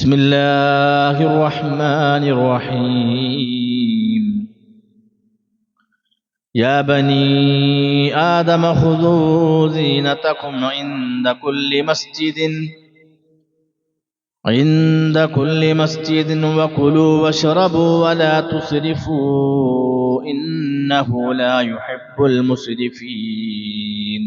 بسم الله الرحمن الرحيم يا بني آدم خذوا زينتكم عند كل مسجد وكلوا واشربوا ولا تسرفوا إنه لا يحب المسرفين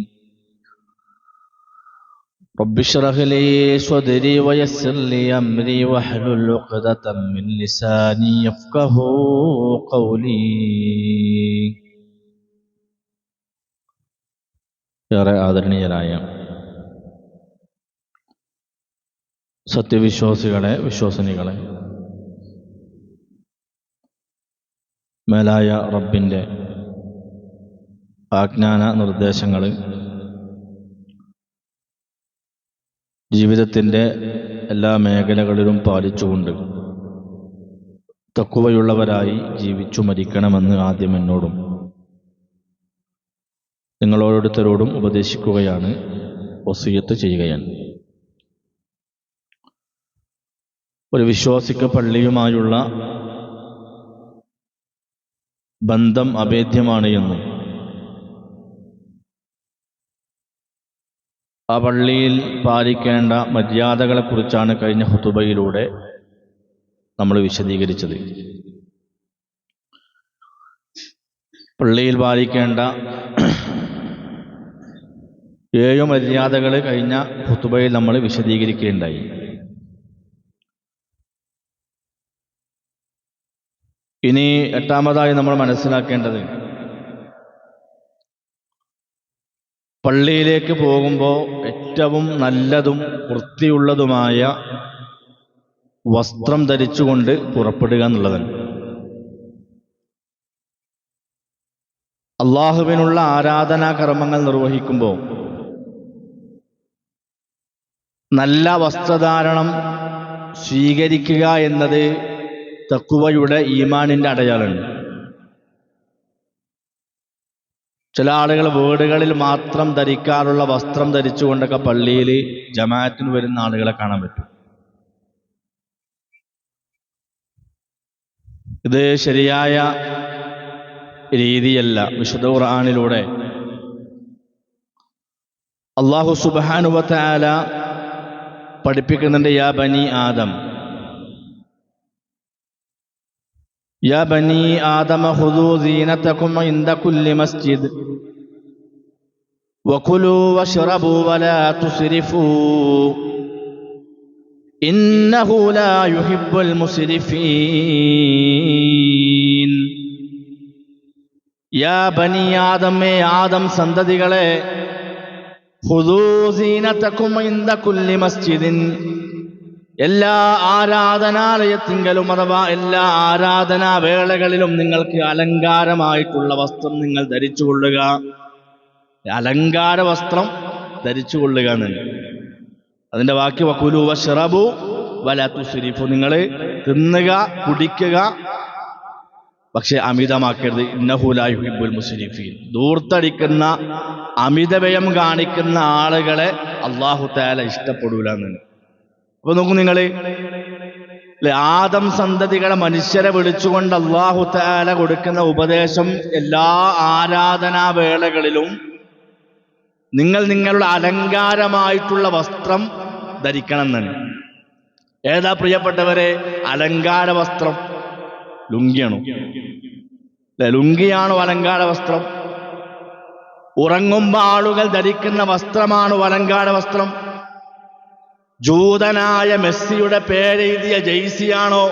رب اشرح لي صدري ويسر لي أمري واحلل عقدة من لساني يفقهوا قولي. ഏറെ ആദരണീയരായ സത്യവിശ്വാസികളെ, വിശ്വാസിനികളെ, മേലായ റബ്ബിൻ്റെ ആജ്ഞാന നിർദ്ദേശങ്ങൾ ജീവിതത്തിൻ്റെ എല്ലാ മേഖലകളിലും പാലിച്ചുകൊണ്ട് തഖ്വയുള്ളവരായി ജീവിച്ചു മരിക്കണമെന്ന് ആദ്യം എന്നോടും നിങ്ങളോരോരുത്തരോടും ഉപദേശിക്കുകയാണ്, വസിയ്യത്ത് ചെയ്യുകയാണ്. ഒരു വിശ്വാസിക്ക് പള്ളിയുമായുള്ള ബന്ധം അഭേദ്യമാണ് എന്നും ആ പള്ളിയിൽ പാലിക്കേണ്ട മര്യാദകളെക്കുറിച്ചാണ് കഴിഞ്ഞ ഖുതുബയിലൂടെ നമ്മൾ വിശദീകരിച്ചത്. പള്ളിയിൽ പാലിക്കേണ്ട 7 മര്യാദകൾ കഴിഞ്ഞ ഖുതുബയിൽ നമ്മൾ വിശദീകരിക്കുകയുണ്ടായി. ഇനി 8ാമതായി നമ്മൾ മനസ്സിലാക്കേണ്ടത്, പള്ളിയിലേക്ക് പോകുമ്പോൾ ഏറ്റവും നല്ലതും വൃത്തിയുള്ളതുമായ വസ്ത്രം ധരിച്ചുകൊണ്ട് പുറപ്പെടുക എന്നുള്ളതാണ്. അള്ളാഹുവിനുള്ള ആരാധനാ കർമ്മങ്ങൾ നിർവഹിക്കുമ്പോൾ നല്ല വസ്ത്രധാരണം സ്വീകരിക്കുക എന്നത് തഖ്വയുടെ ഈമാനിൻ്റെ അടയാളമാണ്. ചില ആളുകൾ വീടുകളിൽ മാത്രം ധരിക്കാറുള്ള വസ്ത്രം ധരിച്ചുകൊണ്ടൊക്കെ പള്ളിയിൽ ജമാഅത്തിന് വരുന്ന ആളുകളെ കാണാൻ പറ്റും. ഇത് ശരിയായ രീതിയല്ല. വിശുദ്ധ ഖുർആനിലൂടെ അല്ലാഹു സുബ്ഹാനഹു വ തആല പഠിപ്പിക്കുന്നുണ്ട്, യാ ബനി ആദം യാ ബനി ആദമ ഖുദൂ സീനതകും ഇൻദ കുല്ലി മസ്ജിദ് വകുലൂ വശ്റബൂ വലാ തുസ്രിഫൂ ഇന്നഹു ലാ യുഹിബ്ബുൽ മുസ്രിഫീൻ. യാ ബനി ആദമേ, ആദം സന്തതികളെ, ഖുദൂ സീനതകും ഇൻദ കുല്ലി മസ്ജിദിൻ, എല്ലാ ആരാധനാലയത്തിങ്കലും അഥവാ എല്ലാ ആരാധനാവേളകളിലും നിങ്ങൾക്ക് അലങ്കാരമായിട്ടുള്ള വസ്ത്രം നിങ്ങൾ ധരിച്ചുകൊള്ളുക. അലങ്കാര വസ്ത്രം ധരിച്ചുകൊള്ളുക എന്നാണ് അതിൻ്റെ വാക്ക്. വകുലു വശ്റബു വലാ തുസ്രിഫു, നിങ്ങൾ തിന്നുക, കുടിക്കുക, പക്ഷെ അമിതമാക്കരുത്. ഇന്നഹു ലാ യുഹിബ്ബുൽ മുസ്രിഫീൻ, ധൂർത്തടിക്കുന്ന അമിതവ്യയം കാണിക്കുന്ന ആളുകളെ അല്ലാഹു തആല ഇഷ്ടപ്പെടൂല എന്നാണ്. അപ്പൊ നോക്കൂ, നിങ്ങൾ ആദം സന്തതികളെ, മനുഷ്യരെ വിളിച്ചുകൊണ്ട് അല്ലാഹു തആല കൊടുക്കുന്ന ഉപദേശം, എല്ലാ ആരാധനാവേളകളിലും നിങ്ങൾ നിങ്ങളുടെ അലങ്കാരമായിട്ടുള്ള വസ്ത്രം ധരിക്കണം എന്നാണ്. ഏതാ പ്രിയപ്പെട്ടവരെ അലങ്കാര വസ്ത്രം? ലുങ്കിയാണോ? ലുങ്കിയാണോ അലങ്കാര വസ്ത്രം? ഉറങ്ങുമ്പോൾ ആളുകൾ ധരിക്കുന്ന വസ്ത്രമാണോ അലങ്കാര വസ്ത്രം? ജൂതനായ മെസ്സിയുടെ പേരെഴുതിയ ജെയ്സിയാണോ?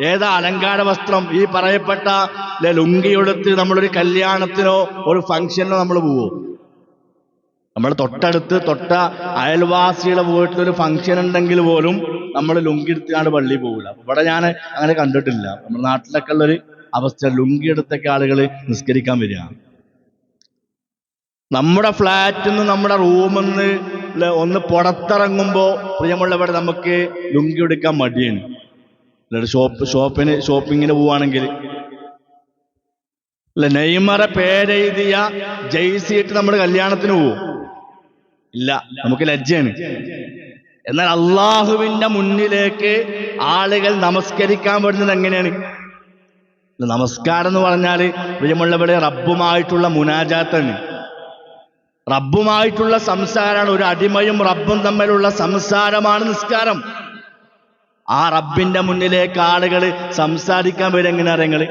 ഏതാ അലങ്കാര വസ്ത്രം? ഈ പറയപ്പെട്ട ലുങ്കിയെടുത്ത് നമ്മളൊരു കല്യാണത്തിനോ ഒരു ഫംഗ്ഷനോ നമ്മൾ പോവോ? നമ്മൾ തൊട്ട അയൽവാസിയുടെ വീട്ടിലൊരു ഫംഗ്ഷൻ ഉണ്ടെങ്കിൽ പോലും നമ്മൾ ലുങ്കി എടുത്താണ് പള്ളിയിൽ പോകില്ല. ഇവിടെ ഞാൻ അങ്ങനെ കണ്ടിട്ടില്ല. നമ്മുടെ നാട്ടിലൊക്കെ ഉള്ളൊരു അവസ്ഥ, ലുങ്കി എടുത്തൊക്കെ ആളുകൾ നിസ്കരിക്കാൻ വരിക. നമ്മുടെ ഫ്ലാറ്റിൽ നിന്ന്, നമ്മുടെ റൂമിൽ നിന്ന് ഒന്ന് പുറത്തിറങ്ങുമ്പോൾ പ്രിയമുള്ളവരെ നമുക്ക് ലുങ്കി എടുക്കാൻ മടിയാണ്. ഷോപ്പിങ്ങിന് പോവുകയാണെങ്കിൽ നെയ്മറെ പേരെഴുതിയ ജെയ്സി ഇട്ട് നമ്മൾ കല്യാണത്തിന് പോവും? ഇല്ല, നമുക്ക് ലജ്ജയാണ്. എന്നാൽ അള്ളാഹുവിന്റെ മുന്നിലേക്ക് ആളുകൾ നമസ്കരിക്കാൻ വരുന്നത് എങ്ങനെയാണ്? നമസ്കാരം എന്ന് പറഞ്ഞാൽ പ്രിയമുള്ളവരെ റബ്ബുമായിട്ടുള്ള മുനാജാത്താണ്, റബ്ബുമായിട്ടുള്ള സംസാരമാണ്. ഒരു അടിമയും റബ്ബും തമ്മിലുള്ള സംസാരമാണ് നിസ്കാരം. ആ റബ്ബിന്റെ മുന്നിലേക്ക് ആളുകൾ സംസാരിക്കാൻ വരും. എങ്ങനെ അറിയങ്ങൾ?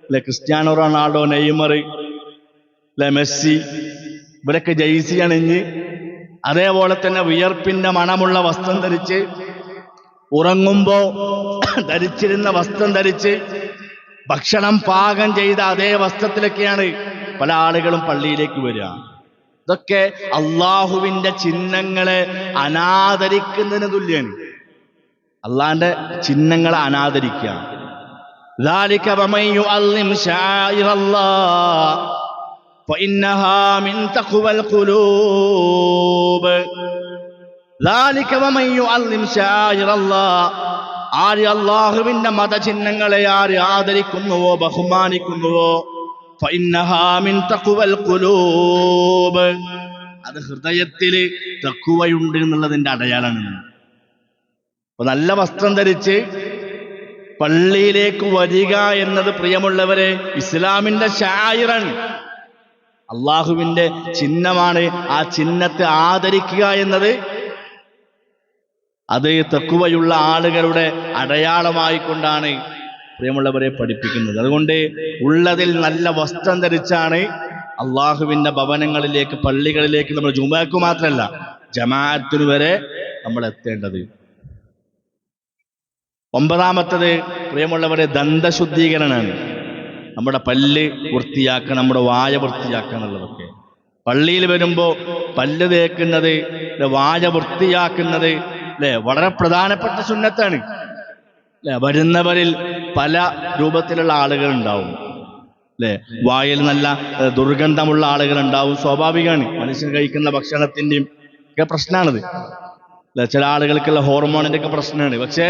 അല്ലെ, ക്രിസ്ത്യാനോ റൊണാൾഡോ, നെയ്മർ, അല്ലെ മെസ്സി, ഇവരൊക്കെ ജെയ്സി അണിഞ്ഞ് അതേപോലെ തന്നെ വിയർപ്പിന്റെ മണമുള്ള വസ്ത്രം ധരിച്ച്, ഉറങ്ങുമ്പോ ധരിച്ചിരുന്ന വസ്ത്രം ധരിച്ച്, ഭക്ഷണം പാകം ചെയ്ത അതേ വസ്ത്രത്തിലൊക്കെയാണ് പല ആളുകളും പള്ളിയിലേക്ക് വരിക. ഇതൊക്കെ അള്ളാഹുവിന്റെ ചിഹ്നങ്ങളെ അനാദരിക്കുന്നതിന് തുല്യാണ്. അള്ളാന്റെ ചിഹ്നങ്ങളെ അനാദരിക്കുക. ذلك ومن يعظم شعائر الله فإنها من تقوى القلوب. ذلك ومن يعظم شعائر الله. ആര് അള്ളാഹുവിന്റെ മതചിഹ്നങ്ങളെ ആര് ആദരിക്കുന്നുവോ ബഹുമാനിക്കുന്നുവോ ഫഇന്നഹാ മിൻ തഖ്വൽ ഖുലൂബ്, അത് ഹൃദയത്തിൽ തഖ്വയുണ്ട് എന്നുള്ളതിന്റെ അടയാളമാണ്. അപ്പൊ നല്ല വസ്ത്രം ധരിച്ച് പള്ളിയിലേക്ക് വരിക എന്നത് പ്രിയമുള്ളവരെ ഇസ്ലാമിന്റെ ശായിറാണ്, അള്ളാഹുവിന്റെ ചിഹ്നമാണ്. ആ ചിഹ്നത്തെ ആദരിക്കുക എന്നത് അത് തഖ്വയുള്ള ആളുകളുടെ അടയാളമായിക്കൊണ്ടാണ് പ്രിയമുള്ളവരെ പഠിപ്പിക്കുന്നത്. അതുകൊണ്ട് ഉള്ളതിൽ നല്ല വസ്ത്രം ധരിച്ചാണ് അള്ളാഹുവിന്റെ ഭവനങ്ങളിലേക്ക്, പള്ളികളിലേക്ക് നമ്മൾ ജുമുഅക്ക് മാത്രമല്ല ജമാഅത്തിന് വരെ നമ്മൾ എത്തേണ്ടത്. ഒമ്പതാമത്തത് പ്രിയമുള്ളവരെ ദന്തശുദ്ധീകരണമാണ്. നമ്മുടെ പല്ല് വൃത്തിയാക്കുക, നമ്മുടെ വായ വൃത്തിയാക്കുക എന്നുള്ളതൊക്കെ. പള്ളിയിൽ വരുമ്പോൾ പല്ല് തേക്കുന്നത്, വായ വൃത്തിയാക്കുന്നത് അല്ലെ വളരെ പ്രധാനപ്പെട്ട സുന്നത്താണ്. അല്ലെ, വരുന്നവരിൽ പല രൂപത്തിലുള്ള ആളുകൾ ഉണ്ടാവും. അല്ലെ, വായിൽ നല്ല ദുർഗന്ധമുള്ള ആളുകൾ ഉണ്ടാവും, സ്വാഭാവികമാണ്. മനുഷ്യൻ കഴിക്കുന്ന ഭക്ഷണത്തിൻ്റെയും ഒക്കെ പ്രശ്നമാണത്. അല്ലെ, ചില ആളുകൾക്കുള്ള ഹോർമോണിന്റെ ഒക്കെ പ്രശ്നമാണ്. പക്ഷേ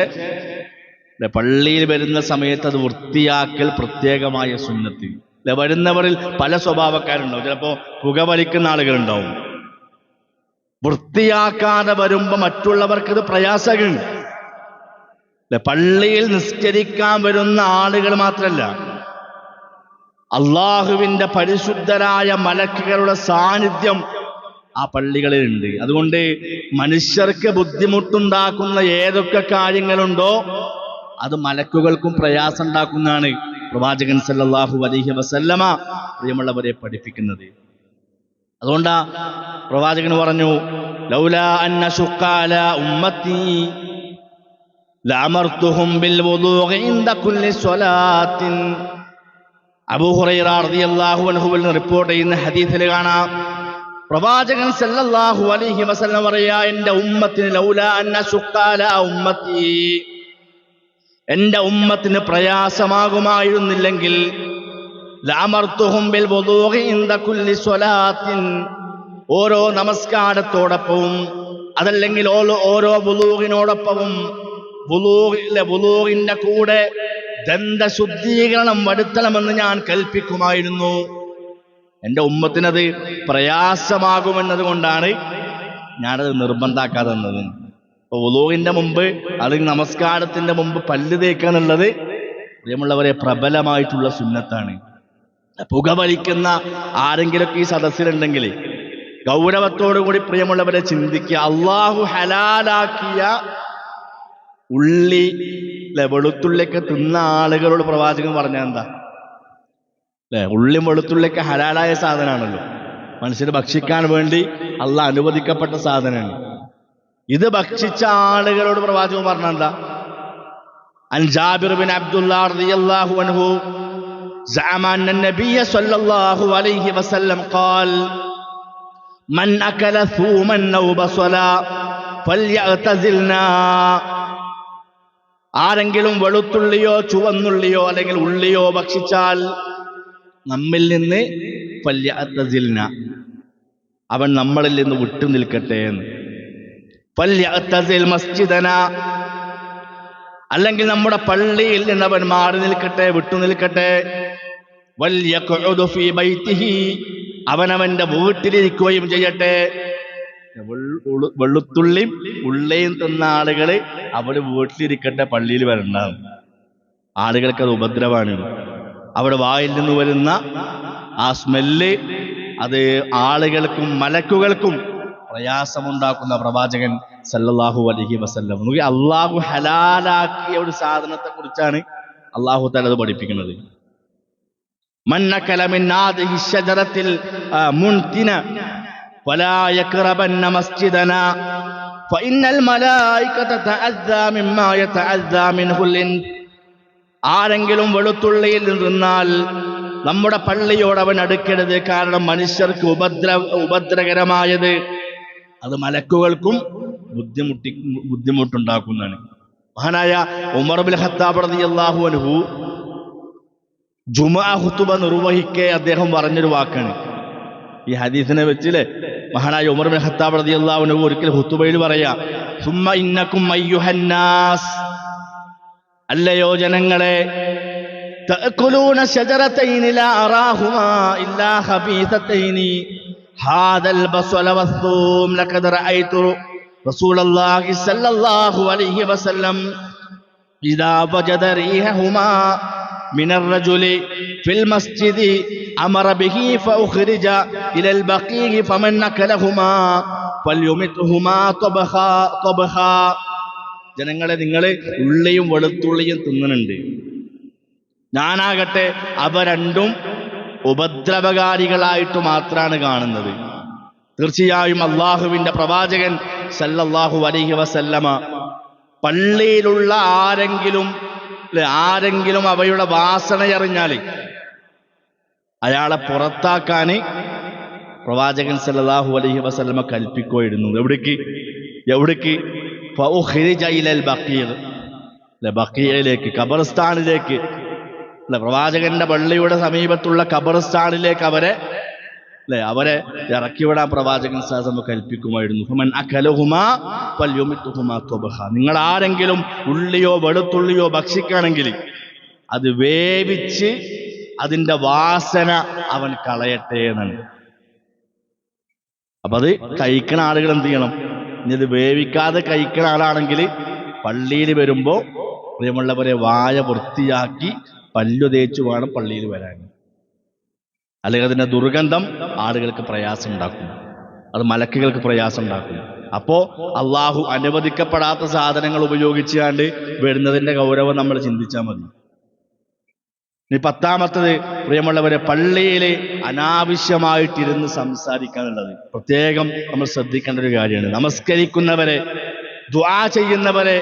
പള്ളിയിൽ വരുന്ന സമയത്ത് അത് വൃത്തിയാക്കൽ പ്രത്യേകമായ സുന്നത്ത്. അല്ലെ, വരുന്നവരിൽ പല സ്വഭാവക്കാരുണ്ടാവും. ചിലപ്പോ പുകവലിക്കുന്ന ആളുകളുണ്ടാവും. വൃത്തിയാക്കാതെ വരുമ്പോ മറ്റുള്ളവർക്കത് പ്രയാസമാണ്. പള്ളിയിൽ നിസ്കരിക്കാൻ വരുന്ന ആളുകൾ മാത്രല്ല, അള്ളാഹുവിന്റെ പരിശുദ്ധരായ മലക്കുകളുടെ സാന്നിധ്യം ആ പള്ളികളിലുണ്ട്. അതുകൊണ്ട് മനുഷ്യർക്ക് ബുദ്ധിമുട്ടുണ്ടാക്കുന്ന ഏതൊക്കെ കാര്യങ്ങളുണ്ടോ അത് മലക്കുകൾക്കും പ്രയാസം ഉണ്ടാക്കുന്നതാണ് പ്രവാചകൻ സല്ലല്ലാഹു അലൈഹി വസല്ലമ പ്രിയമുള്ളവരെ പഠിപ്പിക്കുന്നത്. അതുകൊണ്ടാ പ്രവാചകൻ പറഞ്ഞു, ലൗലാ അന്ന ശുഖാല ഉമ്മത്തി ലഅമർതുഹും ബിൽ വുദൂഇ ഇൻദ കുല്ലി സ്വലാത്തിൻ. അബൂ ഹുറൈറ റളിയല്ലാഹു അൻഹുവിൽ നിന്ന് റിപ്പോർട്ട് ചെയ്യുന്ന ഹദീസിൽ കാണാം, പ്രവാചകൻ സല്ലല്ലാഹു അലൈഹി വസല്ലം പറയാ, എൻ്റെ ഉമ്മത്തിന് ലൗലാ അന്ന ശുഖാല ഉമ്മത്തി, എൻ്റെ ഉമ്മത്തിന് പ്രയാസമാകുമായിരുന്നില്ലെങ്കിൽ ലഅമർതുഹും ബിൽ വുദൂഇ ഇൻദ കുല്ലി സ്വലാത്തിൻ, ഓരോ നമസ്കാരത്തോടൊപ്പവും അതല്ലെങ്കിൽ ഓരോ വുളൂഇനോടൊപ്പവും വുളൂഇന്റെ കൂടെ ദന്തശുദ്ധീകരണം വരുത്തണമെന്ന് ഞാൻ കൽപ്പിക്കുമായിരുന്നു. എൻ്റെ ഉമ്മത്തിനത് പ്രയാസമാകുമെന്നത് കൊണ്ടാണ് ഞാനത് നിർബന്ധാക്കാതെ തന്നത്. അപ്പൊ വുളൂഇന്റെ മുമ്പ് അല്ലെങ്കിൽ നമസ്കാരത്തിന്റെ മുമ്പ് പല്ല് തേക്കുക എന്നുള്ളത് പ്രിയമുള്ളവരെ പ്രബലമായിട്ടുള്ള സുന്നത്താണ്. പുകവലിക്കുന്ന ആരെങ്കിലൊക്കെ ഈ സദസ്സിലുണ്ടെങ്കിൽ ഗൗരവത്തോടു കൂടി പ്രിയമുള്ളവരെ ചിന്തിക്കുക. അള്ളാഹു ഹലാലാക്കിയ ഉള്ളി വെളുത്തുള്ളിയൊക്കെ തിന്ന ആളുകളോട് പ്രവാചകൻ പറഞ്ഞാൽ എന്താ? അല്ലെ, ഉള്ളിയും വെളുത്തുള്ളിയൊക്കെ ഹലാലായ സാധനമാണല്ലോ, മനുഷ്യർ ഭക്ഷിക്കാൻ വേണ്ടി അള്ളാഹ് അനുവദിക്കപ്പെട്ട സാധനമാണ്. ഇത് ഭക്ഷിച്ച ആളുകളോട് പ്രവാചകൻ പറഞ്ഞ എന്താ? അൻ ജാബിർ ബിൻ അബ്ദുല്ലാ റളിയല്ലാഹു അൻഹു زعم أن النبي صلى الله عليه وسلم قال من أكل ثوما أو بصلا فليعتزلنا. ആരെങ്കിലും വെളുത്തുള്ളിയോ ചുവന്നുള്ളിയോ അല്ലെങ്കിൽ ഉള്ളിയോ ഭക്ഷിച്ചാൽ നമ്മിൽ നിന്ന് ഫല്യഅ്തസിൽന, അവൻ നമ്മളിൽ നിന്ന് വിട്ടു നിൽക്കട്ടെ എന്ന്. ഫല്യഅ്തസിൽ മസ്ജിദന, അല്ലെങ്കിൽ നമ്മുടെ പള്ളിയിൽ നിന്ന് അവൻ മാറി നിൽക്കട്ടെ, വിട്ടു നിൽക്കട്ടെ. വൽയഖഉദു ഫീ ബൈതിഹി, അവനവന്റെ വീട്ടിലിരിക്കുകയും ചെയ്യട്ടെ. വെളുത്തുള്ളിയും ഉള്ളയും തിന്ന ആളുകൾ അവിടെ വീട്ടിലിരിക്കട്ടെ, പള്ളിയിൽ വരണ്ടാണ്. ആളുകൾക്ക് അത് ഉപദ്രവമാണ്. അവിടെ വായിൽ നിന്ന് വരുന്ന ആ സ്മെല്ല് അത് ആളുകൾക്കും മലക്കുകൾക്കും പ്രയാസമുണ്ടാക്കുന്ന പ്രവാചകൻ സല്ലല്ലാഹു അലൈഹി വസല്ലം. അള്ളാഹു ഹലാലാക്കിയ ഒരു സാധനത്തെ കുറിച്ചാണ് അള്ളാഹു തആല അത് പഠിപ്പിക്കുന്നത്. മന്നകല മിൻ ഹാദിഹി ശജറത്തിൽ മുൻതിന ഫലാ യഖറബന്ന മസ്ജിദനാ ഫഇന്നൽ മലായികത തഅസ്സാ മിമ്മാ യതഅസ്സാ മിൻഹുൽ ഇൻസ്. ആരെങ്കിലും വെളുത്തുള്ളിയിൽ നിന്നാൽ നമ്മുടെ പള്ളിയോട് അവൻ അടുക്കരുത്. കാരണം മനുഷ്യർക്ക് ഉപദ്രവകരമായത് അത് മലക്കുകൾക്കും ബുദ്ധിമുട്ടുണ്ടാക്കുന്നതാണ്. മഹാനായ ഉമർ ഇബ്നുൽ ഖത്താബ് റളിയല്ലാഹു അൻഹു ജുമുഅ ഖുതുബ നിർവഹിക്കെ അദ്ദേഹം പറഞ്ഞൊരു വാക്കാണ്. ഈ ഹദീസിനെ വെച്ചില്ലേ, മഹാനായ ഉമർ ഇബ്നുൽ ഖത്താബ് റളിയല്ലാഹു അൻഹു ഒരിക്കൽ ഖുതുബയിൽ പറയാ, സുമ്മ ഇന്നകും അയ്യുഹന്നാസ്, അല്ലയോ ജനങ്ങളെ, തഅകുലൂന ശജറതൈനി ലാ അറാഹുമാ ഇല്ലാ ഖബീസതൈനി ഹാദൽ ബസ്വല വസ്സൂം ലഖദ് റഅയ്തു റസൂലല്ലാഹി സ്വല്ലല്ലാഹു അലൈഹി വസല്ലം ഇദാ വജദ റീഹുമാ മിനർ റജുലി ഫിൽ മസ്ജിദി അമറ ബിഹി ഫഉഖ്രിജ ഇലൽ ബഖീ ഫമൻ അകലഹുമാ ഫൽയുമിത്ഹുമാ തബ്ഖാ. ജനങ്ങളെ, നിങ്ങൾ ഉള്ളിയും വെളുത്തുള്ളിയും തിന്നുന്നുണ്ട്, ഞാനാകട്ടെ അവ രണ്ടും ഉപദ്രവകാരികളായിട്ട് മാത്രമാണ് കാണുന്നത്. തീർച്ചയായും അള്ളാഹുവിന്റെ പ്രവാചകൻ സല്ലല്ലാഹു അലൈഹി വസല്ലമ പള്ളിയിലുള്ള ആരെങ്കിലും അവയുടെ വാസനയറിഞ്ഞാൽ അയാളെ പുറത്താക്കാൻ പ്രവാചകൻ സല്ലല്ലാഹു അലൈഹി വസല്ലമ കൽപ്പിക്കുകയായിരുന്നു. എവിടേക്ക് ഫഉഖ്രിജ ഇലൽ ബഖീർ, ബഖീയിലേക്ക്, ഖബർസ്ഥാനിലേക്ക്, പ്രവാചകന്റെ പള്ളിയുടെ സമീപത്തുള്ള ഖബർസ്ഥാനിലേക്ക് അവരെ ഇറക്കിവിടാൻ പ്രവാചകൻ സല്ലല്ലാഹു കൽപ്പിക്കുമായിരുന്നു. ഫമൻ അകലഹുമാ ഫൽയുമിത്ഹുമാ തബ്ഖാ. നിങ്ങൾ ആരെങ്കിലും ഉള്ളിയോ വെളുത്തുള്ളിയോ ഭക്ഷിക്കുകയാണെങ്കിൽ അത് വേവിച്ച് അതിന്റെ വാസന അവൻ കളയട്ടെ എന്നാണ്. അപ്പൊ അത് കഴിക്കുന്ന ആളുകൾ എന്ത് ചെയ്യണം? ഇനി ഇത് വേവിക്കാതെ കഴിക്കുന്ന ആളാണെങ്കിൽ പള്ളിയിൽ വരുമ്പോ പ്രിയമുള്ളവരെ വായ വൃത്തിയാക്കി പല്ലു തേച്ചു വേണം പള്ളിയിൽ വരാൻ. അല്ലെങ്കിൽ അതിന്റെ ദുർഗന്ധം ആളുകൾക്ക് പ്രയാസം ഉണ്ടാക്കും, അത് മലക്കുകൾക്ക് പ്രയാസം ഉണ്ടാക്കും. അപ്പോ അള്ളാഹു അനുവദിക്കപ്പെടാത്ത സാധനങ്ങൾ ഉപയോഗിച്ചാണ്ട് വരുന്നതിന്റെ ഗൗരവം നമ്മൾ ചിന്തിച്ചാൽ മതി. ഇനി 10ാമത്തത്, പ്രിയമുള്ളവരെ, പള്ളിയില് അനാവശ്യമായിട്ടിരുന്ന് സംസാരിക്കാനുള്ളത് പ്രത്യേകം നമ്മൾ ശ്രദ്ധിക്കേണ്ട ഒരു കാര്യമാണ്. നമസ്കരിക്കുന്നവരെ, ദുആ ചെയ്യുന്നവരെ,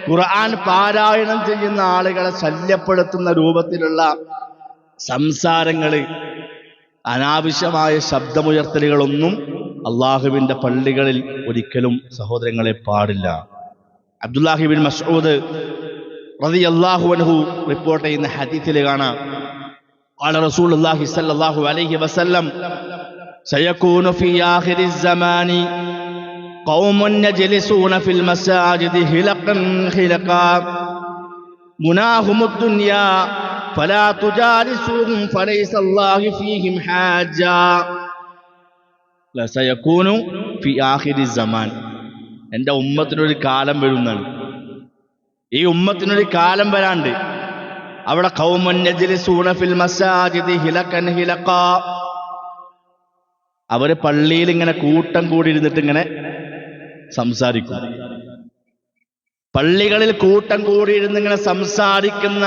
ഖുർആൻ പാരായണം ചെയ്യുന്ന ആളുകളെ ശല്യപ്പെടുത്തുന്ന രൂപത്തിലുള്ള സംസാരങ്ങള്, അനാവശ്യമായ ശബ്ദമുയർത്തലുകളൊന്നും അള്ളാഹുവിന്റെ പള്ളികളിൽ ഒരിക്കലും സഹോദരങ്ങളെ പാടില്ല. അബ്ദുല്ലാഹി ഇബ്നു മസ്ഊദ് റളിയല്ലാഹു അൻഹു റിപ്പോർട്ട് ചെയ്യുന്ന ഹദീസിൽ കാണാം, ഖാല റസൂലുള്ളാഹി സ്വല്ലല്ലാഹു അലൈഹി വസല്ലം സയകൂനു ഫീ ആഖിരിസ് സമാനി ഖൗമുൻ യജ്ലിസൂന ഫിൽ മസാജിദി ഹിലഖൻ ഹിലഖാ മുനാഹുമുദ് ദുനിയാ ഫലാ തുജാലിസുഹും ഫലൈസ അല്ലാഹു ഫീഹിം ഹാജ. സയകൂനു ഫീ ആഖിരിസ് സമാൻ, എൻ്റെ ഉമ്മത്തിനൊരു കാലം വരുന്നതാണ്. ഈ ഉമ്മത്തിനൊരു കാലം വരാണ്ട് അവിടെ ഖൗമുൻ യജ്ലിസൂന ഫിൽ മസാജിദി ഹിലഖൻ ഹിലഖാ, അവര് പള്ളിയിൽ ഇങ്ങനെ കൂട്ടം കൂടി ഇരുന്നിട്ട് ഇങ്ങനെ സംസാരിക്കും. പള്ളികളിൽ കൂട്ടം കൂടി ഇരുന്ന് ഇങ്ങനെ സംസാരിക്കുന്ന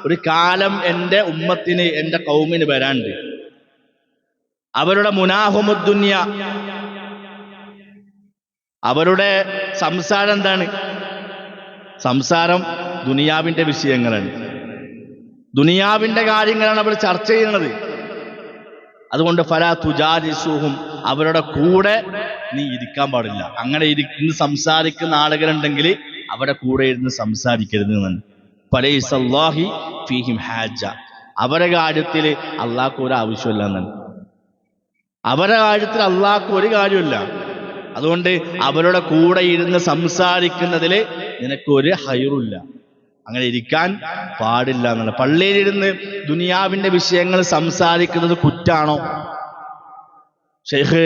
ഒരു കാലം എൻ്റെ ഉമ്മത്തിന്, എൻ്റെ ഖൗമിന് വരാണ്ട്. അവരുടെ മുനാഹുമുദ് ദുനിയ, അവരുടെ സംസാരം എന്താണ്? സംസാരം ദുനിയാവിന്റെ വിഷയങ്ങളാണ്, ദുനിയാവിന്റെ കാര്യങ്ങളാണ് അവർ ചർച്ച ചെയ്യുന്നത്. അതുകൊണ്ട് ഫലാ തുജാലിസുഹും, അവരുടെ കൂടെ നീ ഇരിക്കാൻ പാടില്ല. അങ്ങനെ ഇന്ന് സംസാരിക്കുന്ന ആളുകളുണ്ടെങ്കിൽ അവരുടെ കൂടെ ഇരുന്ന് സംസാരിക്കരുത് എന്നാണ്. ഫലൈസ അല്ലാഹു ഫീഹിം ഹാജ, അവരുടെ കാര്യത്തിൽ അള്ളാഹ്ക്ക് ഒരു ആവശ്യമില്ല എന്നാണ്. അവരുടെ കാര്യത്തിൽ അള്ളാഹ്ക്ക് ഒരു കാര്യമില്ല. അതുകൊണ്ട് അവരുടെ കൂടെ ഇരുന്ന് സംസാരിക്കുന്നതിൽ നിനക്കൊരു ഹൈറുമില്ല, അങ്ങനെ ഇരിക്കാൻ പാടില്ല എന്നാണ്. പള്ളിയിലിരുന്ന് ദുനിയാവിന്റെ വിഷയങ്ങൾ സംസാരിക്കുന്നത് കുറ്റാണോ? ഷെയ്ഖ്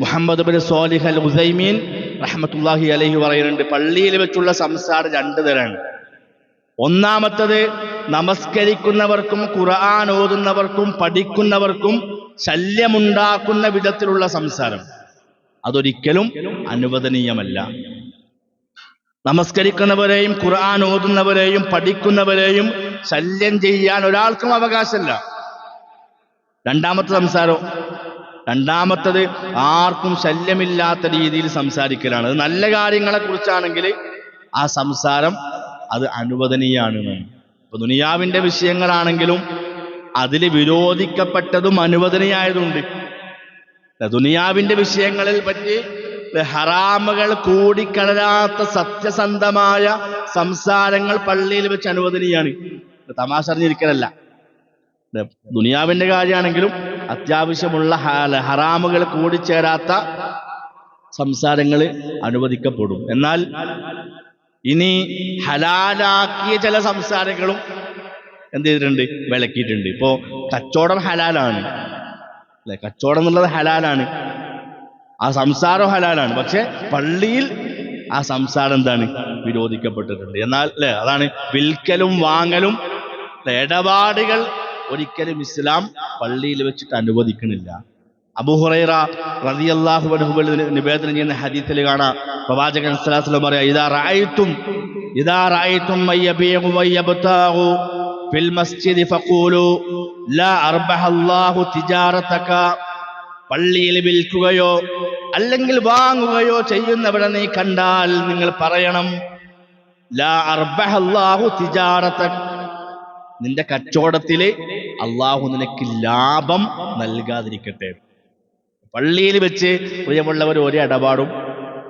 മുഹമ്മദ് ബിൻ സ്വാലിഹ് അൽ ഉസൈമീൻ റഹ്മത്തുള്ളാഹി അലൈഹി പറയുന്നുണ്ട്, പള്ളിയിൽ വെച്ചുള്ള സംസാരം രണ്ട് തരാണ്. ഒന്നാമത്തത് നമസ്കരിക്കുന്നവർക്കും ഖുർആൻ ഓതുന്നവർക്കും പഠിക്കുന്നവർക്കും ശല്യമുണ്ടാക്കുന്ന വിധത്തിലുള്ള സംസാരം. അതൊരിക്കലും അനുവദനീയമല്ല. നമസ്കരിക്കുന്നവരെയും ഖുർആൻ ഓതുന്നവരെയും പഠിക്കുന്നവരെയും ശല്യം ചെയ്യാൻ ഒരാൾക്കും അവകാശമില്ല. രണ്ടാമത്തത് ആർക്കും ശല്യമില്ലാത്ത രീതിയിൽ സംസാരിക്കലാണ്. അത് നല്ല കാര്യങ്ങളെ കുറിച്ചാണെങ്കിൽ ആ സംസാരം അത് അനുവദനീയാണ്. ഇപ്പൊ ദുനിയാവിന്റെ വിഷയങ്ങളാണെങ്കിലും അതിൽ വിരോധിക്കപ്പെട്ടതും അനുവദനീയായതുണ്ട്. ദുനിയാവിന്റെ വിഷയങ്ങളിൽ പറ്റി ഹറാമുകൾ കൂടിക്കലരാത്ത സത്യസന്ധമായ സംസാരങ്ങൾ പള്ളിയിൽ വെച്ച് അനുവദനീയാണ്. തമാശ അറിഞ്ഞിരിക്കലല്ല. ദുനിയാവിന്റെ കാര്യമാണെങ്കിലും അത്യാവശ്യമുള്ള ഹറാമുകൾ കൂടിച്ചേരാത്ത സംസാരങ്ങൾ അനുവദിക്കപ്പെടും. എന്നാൽ ഇനി ഹലാലാക്കിയ ചില സംസാരങ്ങളും എന്ത് ചെയ്തിട്ടുണ്ട്? വിലക്കിയിട്ടുണ്ട്. ഇപ്പോ കച്ചവടം ഹലാലാണ് അല്ലെ? കച്ചവടം എന്നുള്ളത് ഹലാലാണ്, ആ സംസാരം ഹലാലാണ്. പക്ഷെ പള്ളിയിൽ ആ സംസാരം എന്താണ്? വിരോധിക്കപ്പെട്ടിട്ടുണ്ട്. എന്നാൽ അല്ലെ, അതാണ് വിൽക്കലും വാങ്ങലും ഇടപാടുകൾ ഒരിക്കലും ഇസ്ലാം പള്ളിയിൽ വെച്ചിട്ട് അനുവദിക്കുന്നില്ല. അബൂ ഹുറൈറ റളിയല്ലാഹു അൻഹു നിവേദനം ചെയ്യുന്ന ഹദീസിൽ കാണാം, പ്രവാചകൻ സല്ലല്ലാഹു അലൈഹി വസല്ലം പറയാ, ഇദാ റഅയ്തും മയ്യബീഉ വയബ്താഉ ഫിൽ മസ്ജിദി ഫഖൂലു ലാ അർബഹല്ലാഹു തിജാറതക. പള്ളിയിൽ വിൽക്കുകയോ അല്ലെങ്കിൽ വാങ്ങുകയോ ചെയ്യുന്നവരെ നീ കണ്ടാൽ നിങ്ങൾ പറയണം, ലാ അർബഹല്ലാഹു തിജാറതക, നിന്റെ കച്ചവടത്തില് അള്ളാഹു നിനക്ക് ലാഭം നൽകാതിരിക്കട്ടെ. പള്ളിയിൽ വെച്ച് പ്രിയമുള്ളവർ ഒരു ഇടപാടും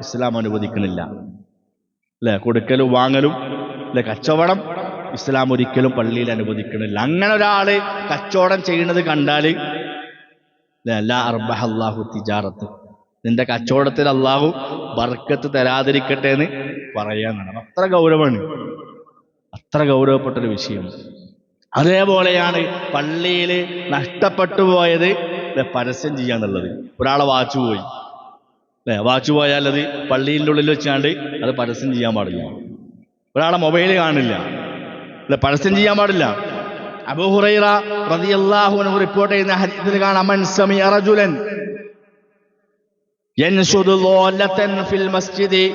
ഇസ്ലാം അനുവദിക്കുന്നില്ല അല്ലെ? കൊടുക്കലും വാങ്ങലും അല്ലെ, കച്ചവടം ഇസ്ലാം ഒരിക്കലും പള്ളിയിൽ അനുവദിക്കുന്നില്ല. അങ്ങനെ ഒരാള് കച്ചവടം ചെയ്യുന്നത് കണ്ടാല് ലാ അർബഹല്ലാഹു തിജാറത്ത്, നിന്റെ കച്ചവടത്തിൽ അള്ളാഹു ബർക്കത്ത് തരാതിരിക്കട്ടെ എന്ന് പറയാനാണ്. അത്ര ഗൗരവമാണ്, അത്ര ഗൗരവപ്പെട്ടൊരു വിഷയം. അതേപോലെയാണ് പള്ളിയിൽ നഷ്ടപ്പെട്ടു പോയത് പരസ്യം ചെയ്യാന്നുള്ളത്. ഒരാളെ വാച്ച് പോയി അല്ലെ, വാച്ച് പോയാൽ അത് പള്ളിയുടെ ഉള്ളിൽ വെച്ചാണ്ട് അത് പരസ്യം ചെയ്യാൻ പാടില്ല. ഒരാളെ മൊബൈൽ കാണില്ല അല്ലെ, പരസ്യം ചെയ്യാൻ പാടില്ല. അബൂ ഹുറൈറ റളിയല്ലാഹു അൻഹു റിപ്പോർട്ട് ചെയ്യുന്ന ഹദീസിൽ കാണാം, മൻ സമിഅ റജുലൻ യൻശുദു ളാലതൻ ഫിൽ മസ്ജിദി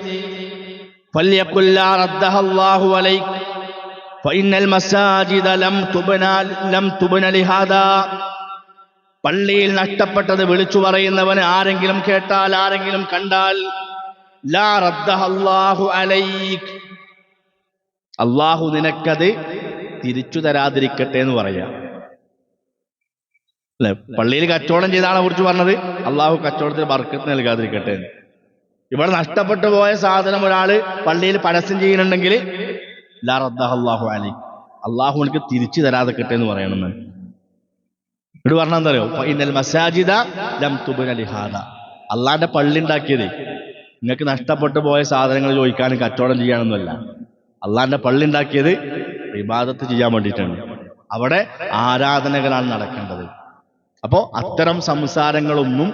ഫൽയഖുൽ ലാ റദ്ദഹല്ലാഹു അലൈക ഫഇന്നൽ മസാജിദ ലം തുബ്ന ലിഹാദാ. പള്ളിയിൽ നഷ്ടപ്പെട്ടത് വിളിച്ചു പറയുന്നവന് ആരെങ്കിലും കേട്ടാൽ, ആരെങ്കിലും കണ്ടാൽ, ലാ റദ്ദഹല്ലാഹു അലൈക, അള്ളാഹു നിനക്കത് തിരിച്ചു തരാതിരിക്കട്ടെ എന്ന് പറയാം അല്ലെ? പള്ളിയിൽ കച്ചവടം ചെയ്ത ആളെ കുറിച്ച് പറഞ്ഞത് അള്ളാഹു കച്ചവടത്തിൽ ബർക്കത്ത് നൽകാതിരിക്കട്ടെ. ഇവിടെ നഷ്ടപ്പെട്ടു പോയ സാധനം ഒരാള് പള്ളിയിൽ പരസ്യം ചെയ്യുന്നുണ്ടെങ്കിൽ ലാ റദ്ദഹല്ലാഹു അലൈക, അള്ളാഹു എനിക്ക് തിരിച്ചു തരാതിരിക്കട്ടെ എന്ന് പറയണമെന്ന്. ഇവിടെ പറഞ്ഞാൽ എന്താ അറിയോ? ഫഇന്നൽ മസാജിദ ലം തുബ്ന ലിഹാദാ, അള്ളാന്റെ പള്ളി ഉണ്ടാക്കിയത് നിങ്ങൾക്ക് നഷ്ടപ്പെട്ടു പോയ സാധനങ്ങൾ ചോദിക്കാനും കച്ചവടം ചെയ്യാനൊന്നുമല്ല. അള്ളാന്റെ പള്ളി ഉണ്ടാക്കിയത് ഇബാദത്ത് ചെയ്യാൻ വേണ്ടിയിട്ടാണ്. അവിടെ ആരാധനകളാണ് നടക്കേണ്ടത്. അപ്പോ അത്തരം സംസാരങ്ങളൊന്നും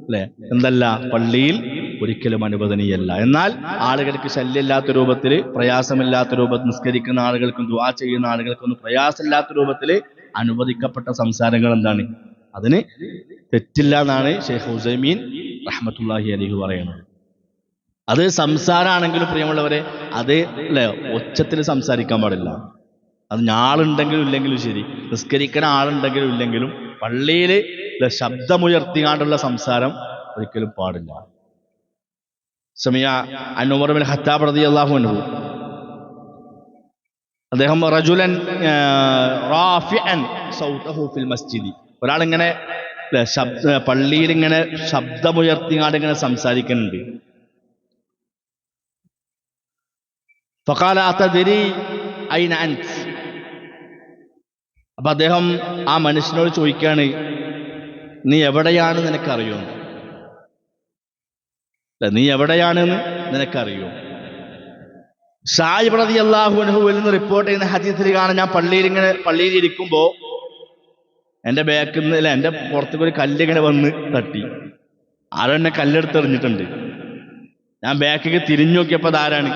അല്ലെ എന്തല്ല, പള്ളിയിൽ ഒരിക്കലും അനുവദനീയല്ല. എന്നാൽ ആളുകൾക്ക് ശല്യമില്ലാത്ത രൂപത്തിൽ, പ്രയാസമില്ലാത്ത രൂപത്തിൽ, നിസ്കരിക്കുന്ന ആളുകൾക്കും ദുആ ചെയ്യുന്ന ആളുകൾക്കൊന്നും പ്രയാസമില്ലാത്ത രൂപത്തിൽ അനുവദിക്കപ്പെട്ട സംസാരങ്ങൾ എന്താണ്? അതിന് തെറ്റില്ല എന്നാണ് ഷെയ്ഖ് ഉസൈമീൻ റഹ്മത്തുള്ളാഹി അലൈഹി പറയുന്നത്. അത് സംസാരമാണെങ്കിലും പ്രിയമുള്ളവരെ, അത് അല്ലെ ഒച്ചത്തിൽ സംസാരിക്കാൻ പാടില്ല. അത് ആളുണ്ടെങ്കിലും ഇല്ലെങ്കിലും ശരി, നിസ്കരിക്കുന്ന ആളുണ്ടെങ്കിലും ഇല്ലെങ്കിലും പള്ളിയിൽ ശബ്ദമുയർത്തിക്കാണ്ടുള്ള സംസാരം ഒരിക്കലും പാടില്ല. സമിഅ അൻ ഉമർ ബിൻ ഖത്താബ് റളിയല്ലാഹു അൻഹു, അദ്ദേഹം റജുലൻ റാഫിഅൻ സൗതഹു ഫിൽ മസ്ജിദി, ഒരാളിങ്ങനെ പള്ളിയിൽ ഇങ്ങനെ ശബ്ദമുയർത്തിക്കാണ്ട് ഇങ്ങനെ സംസാരിക്കുന്നുണ്ട്. ഫഖാല അതദ്രി ഐന അൻത്, അപ്പൊ അദ്ദേഹം ആ മനുഷ്യനോട് ചോദിക്കാണ്, നീ എവിടെയാണ് നിനക്കറിയോ? നീ എവിടെയാണെന്ന് നിനക്കറിയോ? ശായിബ് റളിയല്ലാഹു അൻഹുവിൽ നിന്ന് റിപ്പോർട്ട് ചെയ്യുന്ന ഹദീസിൽ കാണാൻ, ഞാൻ പള്ളിയിൽ ഇരിക്കുമ്പോ എൻ്റെ ബാക്കിൽ നിന്ന് അല്ല എൻ്റെ പുറത്തേക്ക് ഒരു കല്ലിങ്ങനെ വന്ന് തട്ടി. ആരോ എന്നെ കല്ലെടുത്തെറിഞ്ഞിട്ടുണ്ട്. ഞാൻ ബാക്കിലേക്ക് തിരിഞ്ഞു നോക്കിയപ്പോൾ അതാരാണ്?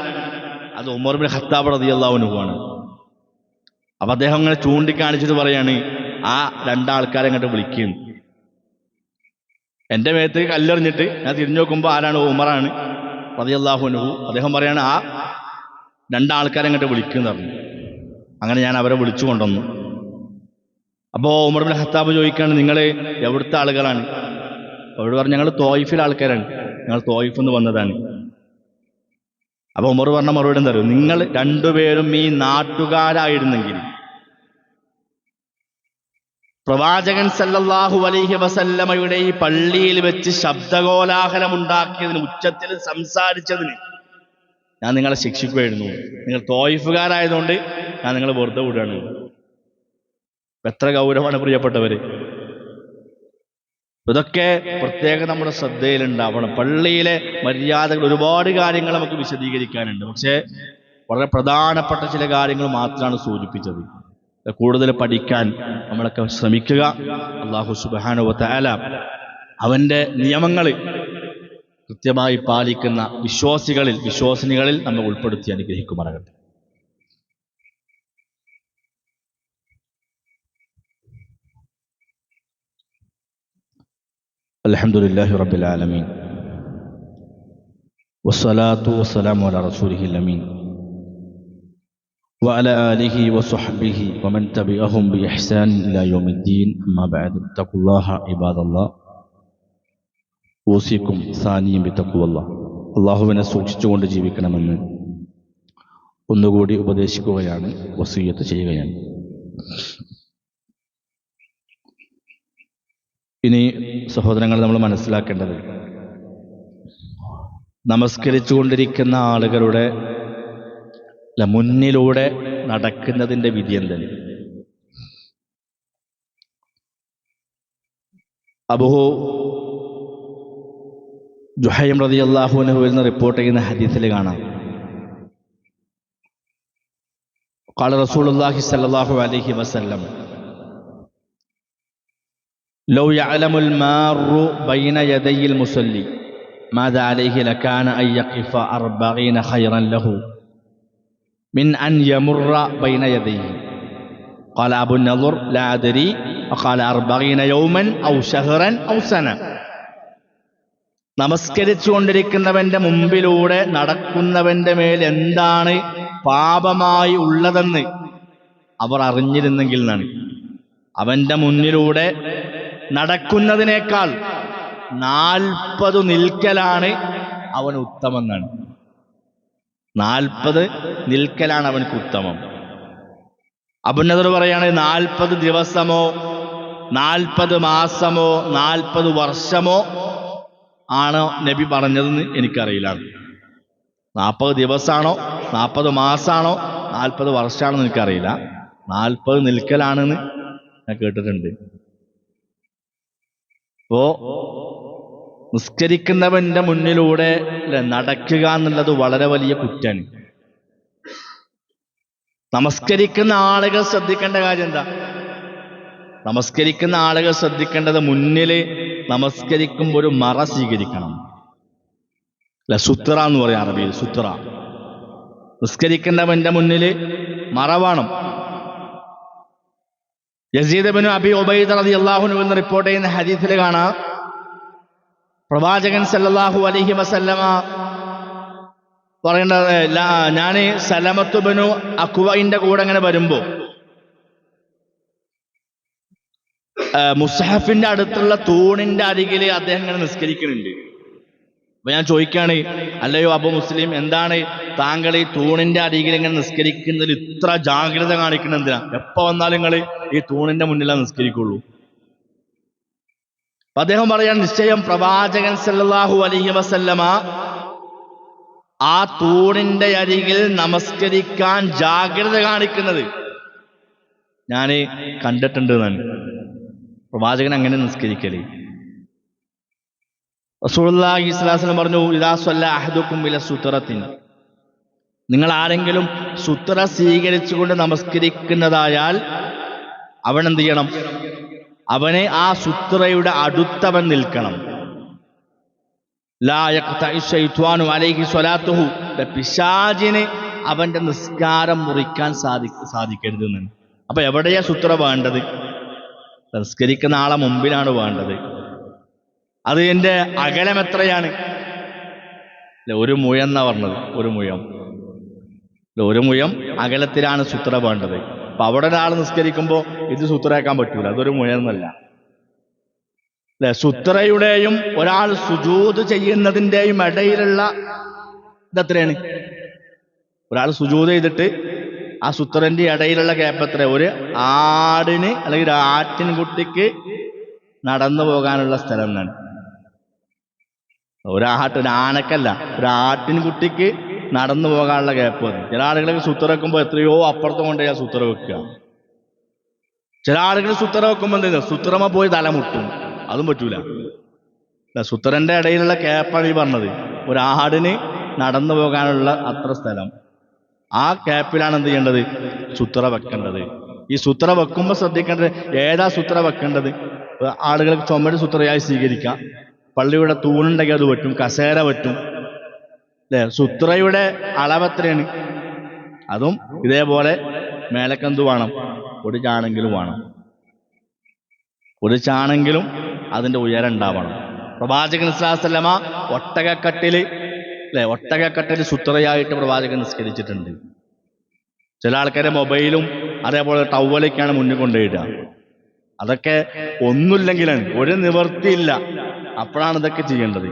അത് ഉമർ ഇബ്നു ഖത്താബ് റളിയല്ലാഹു അൻഹു ആണ്. അപ്പൊ അദ്ദേഹം ഇങ്ങനെ ചൂണ്ടിക്കാണിച്ചിട്ട് പറയാണ്, ആ രണ്ടാൾക്കാരെ അങ്ങോട്ട് വിളിക്കുന്നു. എൻ്റെ മേത്തേക്ക് കല്ലെറിഞ്ഞിട്ട് ഞാൻ തിരിഞ്ഞു നോക്കുമ്പോൾ ആരാണ്? ഉമറാണ് റളിയല്ലാഹു അൻഹു. അദ്ദേഹം പറയാണ്, ആ രണ്ടാൾക്കാരെ അങ്ങോട്ട് വിളിക്കുന്നു പറഞ്ഞു. അങ്ങനെ ഞാൻ അവരെ വിളിച്ചു കൊണ്ടുവന്നു. അപ്പോൾ ഉമർ ഇബ്നു ഖത്താബ് ചോദിക്കുകയാണ്, നിങ്ങൾ എവിടുത്തെ ആളുകളാണ്? അവരോട് പറഞ്ഞു, ഞങ്ങൾ തോയിഫിലെ ആൾക്കാരാണ്, ഞങ്ങൾ തോയിഫിൽ നിന്ന് വന്നതാണ്. അപ്പൊ ഉമർ പറഞ്ഞ മറുപടി എന്താ അറിയോ? നിങ്ങൾ രണ്ടുപേരും ഈ നാട്ടുകാരായിരുന്നെങ്കിൽ പ്രവാചകൻ സല്ലല്ലാഹു അലൈഹി വസല്ലമയുടെ ഈ പള്ളിയിൽ വെച്ച് ശബ്ദകോലാഹലം ഉണ്ടാക്കിയതിന്, ഉച്ചത്തിൽ സംസാരിച്ചതിന് ഞാൻ നിങ്ങളെ ശിക്ഷിക്കുമായിരുന്നു. നിങ്ങൾ തോയിഫുകാരായതുകൊണ്ട് ഞാൻ നിങ്ങളെ വെറുതെ വിടുകയാണ്. എത്ര ഗൗരവമാണ് പ്രിയപ്പെട്ടവര്! ഇതൊക്കെ പ്രത്യേകം നമ്മുടെ ശ്രദ്ധയിലുണ്ടാവണം. പള്ളിയിലെ മര്യാദകൾ, ഒരുപാട് കാര്യങ്ങൾ നമുക്ക് വിശദീകരിക്കാനുണ്ട്. പക്ഷേ വളരെ പ്രധാനപ്പെട്ട ചില കാര്യങ്ങൾ മാത്രമാണ് സൂചിപ്പിച്ചത്. കൂടുതൽ പഠിക്കാൻ നമ്മളൊക്കെ ശ്രമിക്കുക. അല്ലാഹു സുബ്ഹാനഹു വ തആല അവന്റെ നിയമങ്ങൾ കൃത്യമായി പാലിക്കുന്ന വിശ്വാസിനികളിൽ നമ്മൾ ഉൾപ്പെടുത്തി അനുഗ്രഹിക്കുമാറാകട്ടെ. അൽഹംദുലില്ലാഹി റബ്ബിൽ ആലമീൻ വസ്സലാത്തു വസ്സലാമു അലാ റസൂലിഹിൽ അമീൻ വഅലാ ആലിഹി വസ്വഹ്ബിഹി വമൻ തബിഅഹും ബിഇഹ്സാൻ ഇലാ യൗമിദ്ദീൻ. അമ്മാ ബഅദ്. തഖ്വല്ലാഹ ഇബാദല്ലാഹ്. ഊസിക്കും സാനിയും ബിത്തഖ്വല്ലാഹ്. അല്ലാഹുവിനെ സൂക്ഷിച്ചുകൊണ്ട് ജീവിക്കണമെന്ന് ഒന്നുകൂടി ഉപദേശിക്കുകയാണ്, വസിയ്യത്ത് ചെയ്യുകയാണ്. ഇനി സഹോദരങ്ങൾ, നമ്മൾ മനസ്സിലാക്കേണ്ടത്, നമസ്കരിച്ചു കൊണ്ടിരിക്കുന്ന ആളുകളുടെ മുന്നിലൂടെ നടക്കുന്നതിൻ്റെ വിധി എന്താണ്? അബൂ ജുഹൈം റളിയല്ലാഹു അൻഹു എന്ന് റിപ്പോർട്ട് ചെയ്യുന്ന ഹദീസിൽ കാണാം, ഖാല റസൂലുള്ളാഹി സ്വല്ലല്ലാഹു അലൈഹി വസല്ലം ലൗ യഅലമുൽ മാറു ബൈന യദയിൽ മുസല്ലി മാദാ അലൈഹി ലകാന അൻ യഖിഫ 40 ഖൈറൻ ലഹു മിൻ അൻ യമുറ ബൈന യദൈഹി. ഖാല അബൂ നളർ ലാ അദ്രി ഖാല 40 യൗമൻ ഔ ശഹറൻ ഔ സന. നമസ്കരിച്ചുകൊണ്ടിരിക്കുന്നവന്റെ മുമ്പിലൂടെ നടക്കുന്നവന്റെ മേൽ എന്താണ് പാപമായി ഉള്ളതെന്ന് അവർ അറിഞ്ഞിരുന്നെങ്കിൽ എന്നാണ്. അവന്റെ മുന്നിലൂടെ നടക്കുന്നതിനേക്കാൾ 40 നിൽക്കലാണ് അവന് ഉത്തമം എന്നാണ്. 40 നിൽക്കലാണ് അവനക്ക് ഉത്തമം. അബൂ നദർ പറയാണ്, 40 ദിവസമോ 40 മാസമോ 40 വർഷമോ ആണോ നബി പറഞ്ഞതെന്ന് എനിക്കറിയില്ല. 40 ദിവസമാണോ 40 മാസമാണോ 40 വർഷമാണെന്ന് എനിക്കറിയില്ല. 40 നിൽക്കലാണെന്ന് ഞാൻ കേട്ടിട്ടുണ്ട്. അപ്പോ നിസ്കരിക്കുന്നവന്റെ മുന്നിലൂടെ നടക്കുക എന്നുള്ളത് വളരെ വലിയ കുറ്റാണ്. നമസ്കരിക്കുന്ന ആളുകൾ ശ്രദ്ധിക്കേണ്ട കാര്യം എന്താ? നമസ്കരിക്കുന്ന ആളുകൾ ശ്രദ്ധിക്കേണ്ടത്, മുന്നിൽ നമസ്കരിക്കുമ്പോൾ ഒരു മറ സ്വീകരിക്കണം. അല്ല, സുത്ര എന്ന് പറയാം അറബിയിൽ, സുത്ര. നിസ്കരിക്കുന്നവന്റെ മുന്നിൽ മറ വേണം. യസീദ് ഇബ്നു അബി ഉബൈദ റളിയല്ലാഹു അൻഹു എന്ന് റിപ്പോർട്ട് ചെയ്യുന്ന ഹദീസിൽ കാണാം, പ്രവാചകൻ സല്ലല്ലാഹു അലൈഹി വസല്ലമ പറയേണ്ടത്, ഞാൻ സലമത്ത് ഇബ്നു അക്വഇന്റെ കൂടെ അങ്ങനെ വരുമ്പോ മുസ്ഹഫിന്റെ അടുത്തുള്ള തൂണിന്റെ അരികിൽ അദ്ദേഹം ഇങ്ങനെ നിസ്കരിക്കുന്നുണ്ട്. അപ്പൊ ഞാൻ ചോദിക്കാണ്, അല്ലയോ അബു മുസ്ലിം, എന്താണ് താങ്കൾ ഈ തൂണിന്റെ അരികിൽ ഇങ്ങനെ നിസ്കരിക്കുന്നതിൽ ഇത്ര ജാഗ്രത കാണിക്കുന്നത് എന്തിനാ? എപ്പോ വന്നാലും നിങ്ങൾ ഈ തൂണിന്റെ മുന്നിലാണ് നിസ്കരിക്കുള്ളൂ. അപ്പൊ അദ്ദേഹം പറയാൻ, നിശ്ചയം പ്രവാചകൻ സല്ലല്ലാഹു അലൈഹി വസല്ലമ ആ തൂണിന്റെ അരികിൽ നമസ്കരിക്കാൻ ജാഗ്രത കാണിക്കുന്നത് ഞാൻ കണ്ടിട്ടുണ്ട് എന്നാണ്. പ്രവാചകൻ അങ്ങനെ നിസ്കരിക്കല്. റസൂലുള്ളാഹി സ്വല്ലല്ലാഹു അലൈഹി വസല്ലം പറഞ്ഞു, ഇദാ സ്വല്ല അഹദുക്കും ഇല സുത്രത്തിൻ, നിങ്ങൾ ആരെങ്കിലും സുത്ര സ്വീകരിച്ചുകൊണ്ട് നമസ്കരിക്കുന്നതായാൽ അവൻ എന്ത് ചെയ്യണം? അവനെ ആ സുത്രയുടെ അടുത്തവൻ നിൽക്കണം. ലാ യഖ്തഇ ശൈത്വാനു അലൈഹി സ്വലാത്തുഹു, പിശാചിന് അവന്റെ നിസ്കാരം മുറിക്കാൻ സാധിക്കരുതെന്ന്. അപ്പൊ എവിടെയാ സുത്ര വേണ്ടത്? നിസ്കരിക്കുന്ന ആളെ മുമ്പിലാണ് വേണ്ടത്. അത് എന്റെ അകലം എത്രയാണ്? ഒരു മുഴം എന്നാ പറഞ്ഞത്. ഒരു മുഴം അകലത്തിലാണ് സുത്ര വേണ്ടത്. അപ്പൊ അവിടെ ഒരാൾ നിസ്കരിക്കുമ്പോൾ ഇത് സുത്രയാക്കാൻ പറ്റൂല, അതൊരു മുഴം എന്നല്ല. അല്ലെ, സുത്രയുടെയും ഒരാൾ സുജൂദ് ചെയ്യുന്നതിൻ്റെയും ഇടയിലുള്ള ഇതെത്രയാണ്? ഒരാൾ സുജൂദ് ചെയ്തിട്ട് ആ സുത്രന്റെ ഇടയിലുള്ള ഗ്യാപ്പ് എത്ര? ഒരു ആടിന് അല്ലെങ്കിൽ ഒരു ആട്ടിൻകുട്ടിക്ക് നടന്നു പോകാനുള്ള സ്ഥലം എന്നാണ്. ഒരു ആനക്കല്ല, ഒരു ആട്ടിൻകുട്ടിക്ക് നടന്നു പോകാനുള്ള ഗ്യാപ്പ് മതി. ചില ആളുകൾക്ക് സുത്ര വെക്കുമ്പോൾ എത്രയോ അപ്പുറത്തും കൊണ്ട് ഞാൻ സുത്ര വെക്കുക. ചില ആളുകൾ സുത്ര വെക്കുമ്പോൾ എന്ത് ചെയ്യുന്നു? സുത്രമ പോയി തലമുട്ടും, അതും പറ്റൂല. സുത്രന്റെ ഇടയിലുള്ള ഗ്യാപ്പാണ് ഈ പറഞ്ഞത്. ഒരു ആടിന് നടന്നു പോകാനുള്ള അത്ര സ്ഥലം, ആ ഗ്യാപ്പിലാണ് എന്ത് ചെയ്യേണ്ടത്? സുത്ര വെക്കേണ്ടത്. ഈ സുത്ര വെക്കുമ്പോൾ ശ്രദ്ധിക്കേണ്ടത് ഏതാ സുത്ര വെക്കേണ്ടത്? ആളുകൾക്ക് ചുമട് സുത്രയായി സ്വീകരിക്കാം. പള്ളിയുടെ തൂണുണ്ടെങ്കിൽ അത് പറ്റും, കസേര പറ്റും. അല്ലെ, സുത്രയുടെ അളവെത്രയാണ്? അതും ഇതേപോലെ മേലക്കെന്തു വേണം? ഒരു ചാണെങ്കിലും വേണം. ഒരു ചാണെങ്കിലും അതിന്റെ ഉയരം ഉണ്ടാവണം. പ്രവാചകൻ സ്വല്ലല്ലാഹു അലൈഹി വസല്ലമ ഒട്ടകക്കട്ടില് സുത്രയായിട്ട് പ്രവാചകൻ നിസ്കരിച്ചിട്ടുണ്ട്. ചില ആൾക്കാരെ മൊബൈലും അതേപോലെ ടവലൊക്കെയാണ് മുന്നിൽ കൊണ്ടുപോയിടുക. അതൊക്കെ ഒന്നുമില്ലെങ്കിലാണ്, ഒരു നിവൃത്തിയില്ല, അപ്പോഴാണ് ഇതൊക്കെ ചെയ്യേണ്ടത്.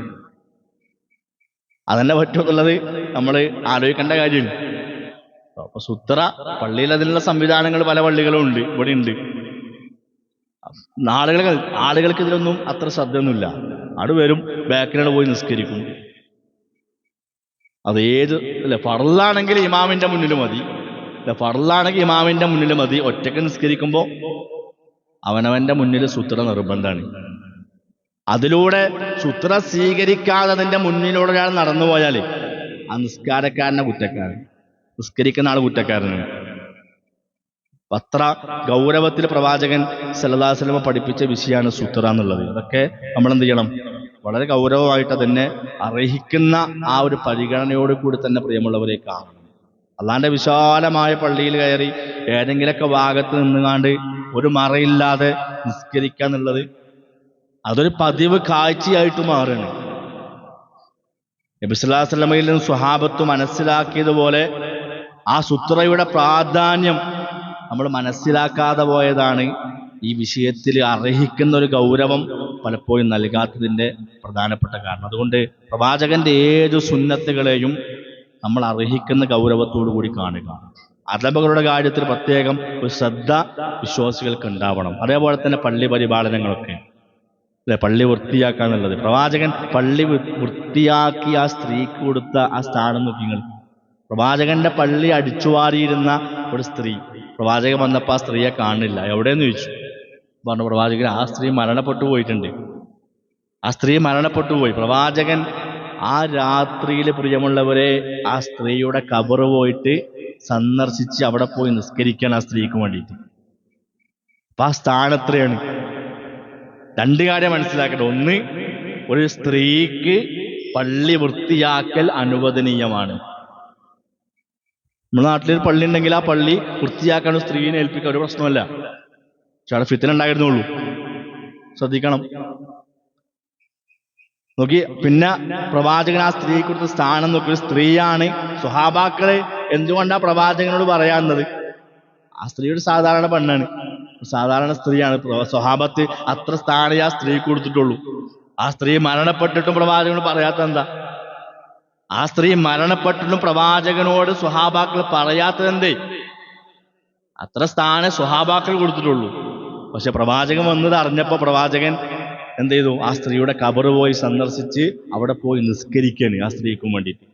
അതന്നെ പറ്റുമെന്നുള്ളത് നമ്മൾ ആലോചിക്കേണ്ട കാര്യമില്ല. അപ്പൊ സുത്ര പള്ളിയിൽ അതിനുള്ള സംവിധാനങ്ങൾ പല പള്ളികളും ഉണ്ട്, ഇവിടെ ഉണ്ട്. ആളുകൾക്ക് ഇതിലൊന്നും അത്ര ശ്രദ്ധയൊന്നുമില്ല. അവിടെ വരും, ബാക്കിലാണ് പോയി നിസ്കരിക്കും. അത് ഫർളാണെങ്കിൽ ഇമാമിന്റെ മുന്നിൽ മതി. ഫർളാണെങ്കിൽ ഇമാമിന്റെ മുന്നിൽ മതി. ഒറ്റക്ക് നിസ്കരിക്കുമ്പോൾ അവനവന്റെ മുന്നിൽ സുത്ര നിർബന്ധമാണ്. അതിലൂടെ സുത്ര സ്വീകരിക്കാതെ അതിന്റെ മുന്നിലൂടെ ഒരാൾ നടന്നു പോയാൽ ആ നിസ്കാരക്കാരനെ കുറ്റക്കാരൻ, നിസ്കരിക്കുന്ന ആൾ കുറ്റക്കാരനാണ്. അത്ര ഗൗരവത്തിൽ പ്രവാചകൻ സല്ലല്ലാഹു അലൈഹി വസല്ലം പഠിപ്പിച്ച വിഷയമാണ് സുത്ര എന്നുള്ളത്. അതൊക്കെ നമ്മൾ എന്ത് ചെയ്യണം? വളരെ ഗൗരവമായിട്ട് തന്നെ അർഹിക്കുന്ന ആ ഒരു പരിഗണനയോട് കൂടി തന്നെ പ്രിയമുള്ളവരെ കാണണം. അല്ലാണ്ട് വിശാലമായ പള്ളിയിൽ കയറി ഏതെങ്കിലൊക്കെ ഭാഗത്ത് നിന്നുകാണ്ട് ഒരു മറയില്ലാതെ നിസ്കരിക്കുക എന്നുള്ളത് അതൊരു പതിവ് കാഴ്ചയായിട്ട് മാറുകയാണ്. നബി സല്ലല്ലാഹു അലൈഹി വസല്ലമയിൽ നിന്ന് സ്വഹാബത്ത് മനസ്സിലാക്കിയതുപോലെ ആ സുത്രയുടെ പ്രാധാന്യം നമ്മൾ മനസ്സിലാക്കാതെ പോയതാണ് ഈ വിഷയത്തിൽ അർഹിക്കുന്ന ഒരു ഗൗരവം പലപ്പോഴും നൽകാത്തതിൻ്റെ പ്രധാനപ്പെട്ട കാരണം. അതുകൊണ്ട് പ്രവാചകന്റെ ഏതു സുന്നത്തുകളെയും നമ്മൾ അർഹിക്കുന്ന ഗൗരവത്തോടു കൂടി കാണുക. അദബുകളുടെ കാര്യത്തിൽ പ്രത്യേകം ഒരു ശ്രദ്ധ വിശ്വാസികൾക്ക് ഉണ്ടാവണം. അതേപോലെ തന്നെ പള്ളി പരിപാലനങ്ങളൊക്കെ, പള്ളി വൃത്തിയാക്കാന്നുള്ളത്. പ്രവാചകൻ പള്ളി വൃത്തിയാക്കി ആ സ്ത്രീക്ക് കൊടുത്ത ആ സ്ഥാനം നോക്കിങ്ങൾ. പ്രവാചകന്റെ പള്ളി അടിച്ചുവാരിയിരുന്ന ഒരു സ്ത്രീ, പ്രവാചകൻ വന്നപ്പോൾ ആ സ്ത്രീയെ കാണില്ല. എവിടെയെന്ന് ചോദിച്ചു. പറഞ്ഞു പ്രവാചകൻ ആ സ്ത്രീ മരണപ്പെട്ടു പോയിട്ടുണ്ട്. ആ സ്ത്രീ മരണപ്പെട്ടു പോയി. പ്രവാചകൻ ആ രാത്രിയിൽ പ്രിയമുള്ളവരെ ആ സ്ത്രീയുടെ ഖബർ പോയിട്ട് സന്ദർശിച്ച് അവിടെ പോയി നിസ്കരിക്കാൻ ആ സ്ത്രീക്ക് വേണ്ടിയിട്ട്. അപ്പൊ ആ സ്ഥാനം എത്രയാണ്? രണ്ട് കാര്യം മനസ്സിലാക്കട്ടെ. ഒന്ന്, ഒരു സ്ത്രീക്ക് പള്ളി വൃത്തിയാക്കൽ അനുവദനീയമാണ്. നമ്മുടെ നാട്ടിലൊരു പള്ളി ഉണ്ടെങ്കിൽ ആ പള്ളി വൃത്തിയാക്കാൻ സ്ത്രീനെ ഏൽപ്പിക്കാൻ ഒരു പ്രശ്നമല്ല. പക്ഷെ അവിടെ ഫിത്ന ഉണ്ടായിരുന്നുള്ളൂ. ശ്രദ്ധിക്കണം. നോക്കി, പിന്നെ പ്രവാചകൻ ആ സ്ത്രീ കൊടുത്ത സ്ഥാനം നോക്കി. ഒരു സ്ത്രീയാണ്. സ്വഹാബാക്കളെ എന്തുകൊണ്ടാ പ്രവാചകനോട് പറയാവുന്നത്? ആ സ്ത്രീയുടെ സാധാരണ പെണ്ണാണ്, സാധാരണ സ്ത്രീയാണ്. സ്വഹാബത്ത് അത്ര സ്ഥാനേ ആ സ്ത്രീ കൊടുത്തിട്ടുള്ളൂ. ആ സ്ത്രീ മരണപ്പെട്ടിട്ടും പ്രവാചകനോട് പറയാത്ത എന്താ? ആ സ്ത്രീ മരണപ്പെട്ടിട്ടും പ്രവാചകനോട് സ്വഹാബാക്കൾ പറയാത്തതെന്തേ? അത്ര സ്ഥാനം സ്വഹാബാക്കൾ കൊടുത്തിട്ടുള്ളൂ. പക്ഷെ പ്രവാചകൻ വന്നത് അറിഞ്ഞപ്പോ പ്രവാചകൻ എന്ത് ചെയ്തു? ആ സ്ത്രീയുടെ ഖബർ പോയി സന്ദർശിച്ച് അവിടെ പോയി നിസ്കരിക്കാണ് ആ സ്ത്രീക്കും വേണ്ടിയിട്ട്.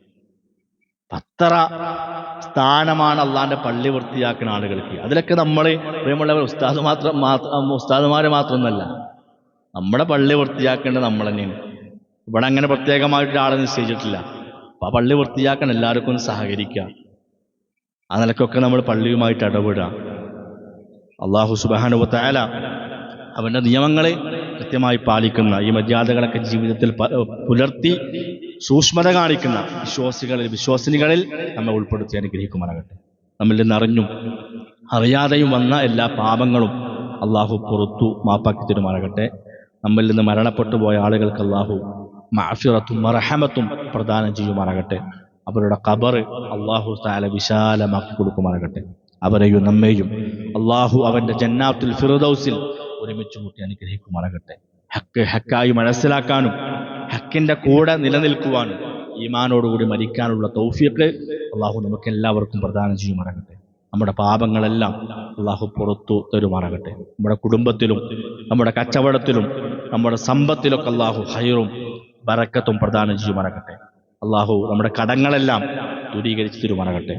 അത്ര സ്ഥാനമാണ് അള്ളാന്റെ പള്ളി വൃത്തിയാക്കുന്ന ആളുകൾക്ക്. അതിലൊക്കെ നമ്മൾ പ്രിയമുള്ളവർ ഉസ്താദുമാര് മാത്രമൊന്നല്ല, നമ്മുടെ പള്ളി വൃത്തിയാക്കേണ്ടത് നമ്മൾ തന്നെയാണ്. ഇവിടെ അങ്ങനെ പ്രത്യേകമായിട്ട് ആളെ നിശ്ചയിച്ചിട്ടില്ല. അപ്പൊ ആ പള്ളി വൃത്തിയാക്കാൻ എല്ലാവർക്കും ഒന്ന് സഹകരിക്കുക. ആ നിലക്കൊക്കെ നമ്മൾ പള്ളിയുമായിട്ട് ഇടപെടുക. അല്ലാഹു സുബ്ഹാനഹു വ തആല അവൻ്റെ നിയമങ്ങളെ കൃത്യമായി പാലിക്കുന്ന, ഈ മര്യാദകളൊക്കെ ജീവിതത്തിൽ പുലർത്തി സൂക്ഷ്മത കാണിക്കുന്ന വിശ്വാസിനികളിൽ നമ്മെ ഉൾപ്പെടുത്തി അനുഗ്രഹിക്കുമാറാകട്ടെ. നമ്മിൽ നിന്ന് അറിഞ്ഞും അറിയാതെയും വന്ന എല്ലാ പാപങ്ങളും അള്ളാഹു പുറത്തു മാപ്പാക്കി തരുമാറാകട്ടെ. നമ്മിൽ നിന്ന് മരണപ്പെട്ടു പോയ ആളുകൾക്ക് അള്ളാഹു മഅഫിറത്തും മർഹമത്തും പ്രദാനം ചെയ്യുമാറാകട്ടെ. അവരുടെ ഖബർ അള്ളാഹു തആല വിശാലമാക്കി കൊടുക്കുമാറാകട്ടെ. അവരെയും നമ്മെയും അള്ളാഹു അവൻ്റെ ജന്നാത്തുൽ ഫിർദൗസിൽ ഒരുമിച്ച് കൂട്ടി അനുഗ്രഹിക്കുമാറാകട്ടെ. ഹക്കായി മനസ്സിലാക്കാനും ഹക്കിൻ്റെ കൂടെ നിലനിൽക്കുവാനും ഈമാനോടുകൂടി മരിക്കാനുള്ള തൗഫീഖ് അള്ളാഹു നമുക്ക് എല്ലാവർക്കും പ്രദാനം ചെയ്യുമാറാകട്ടെ. നമ്മുടെ പാപങ്ങളെല്ലാം അള്ളാഹു പുറത്തു തരുമാറാകട്ടെ. നമ്മുടെ കുടുംബത്തിലും നമ്മുടെ കച്ചവടത്തിലും നമ്മുടെ സമ്പത്തിലൊക്കെ അള്ളാഹു ഖൈറും ബറക്കത്തും പ്രദാനം ചെയ്യുമാറാകട്ടെ. അള്ളാഹു നമ്മുടെ കടങ്ങളെല്ലാം ദൂരീകരിച്ച് തരുമാറാകട്ടെ.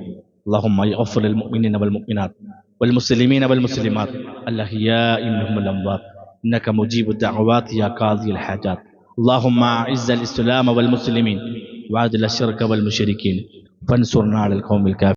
اللهم اغفر للمؤمنين والمؤمنات والمسلمين والمسلمات الأحياء منهم والأموات إنك مجيب الدعوات يا قاضي الحاجات. اللهم أعز الإسلام والمسلمين وأذل الشرك والمشركين وانصرنا على القوم الكافرين.